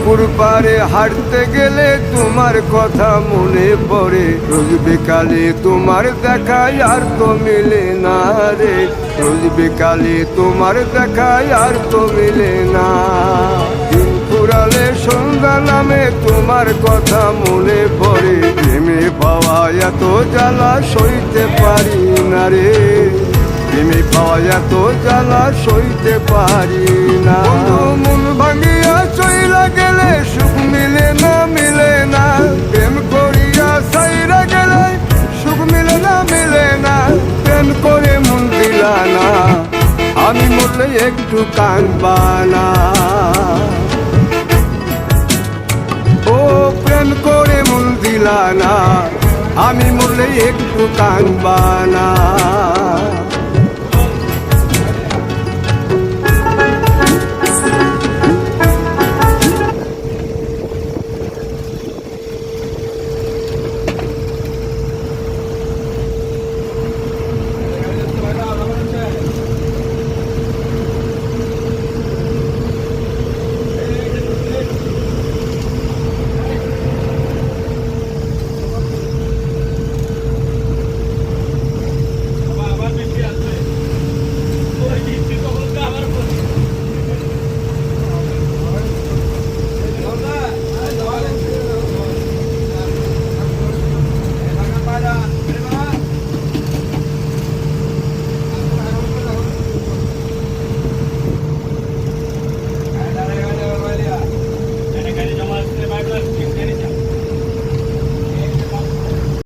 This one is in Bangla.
পুকুর পাড়ে হাঁটতে গেলে তোমার কথা মনে পড়ে, রোজ বিকালে তোমার দেখায় আর তো মিলে না রে, রোজ বিকালে তোমার দেখায় আর তো মিলে না। দিন ফুরালে সন্ধ্যা নামে তোমার কথা মনে পড়ে, প্রেমে পাওয়া এত জ্বালা সইতে পারি না রে, প্রেমে পাওয়া এত জ্বালা সইতে পারি না। মন ভাঙিয়া চইলা গেলে সুখ মিলে না, মিলে না, প্রেম করিয়া সাইরা গেলে সুখ মিলে না, মিলে না, প্রেম করে মন দিলা না, আমি মরলে একটু কাঁদবা না। ও প্রেম করে মন দিলা না, আমি মরলে একটু কাঁদবা না।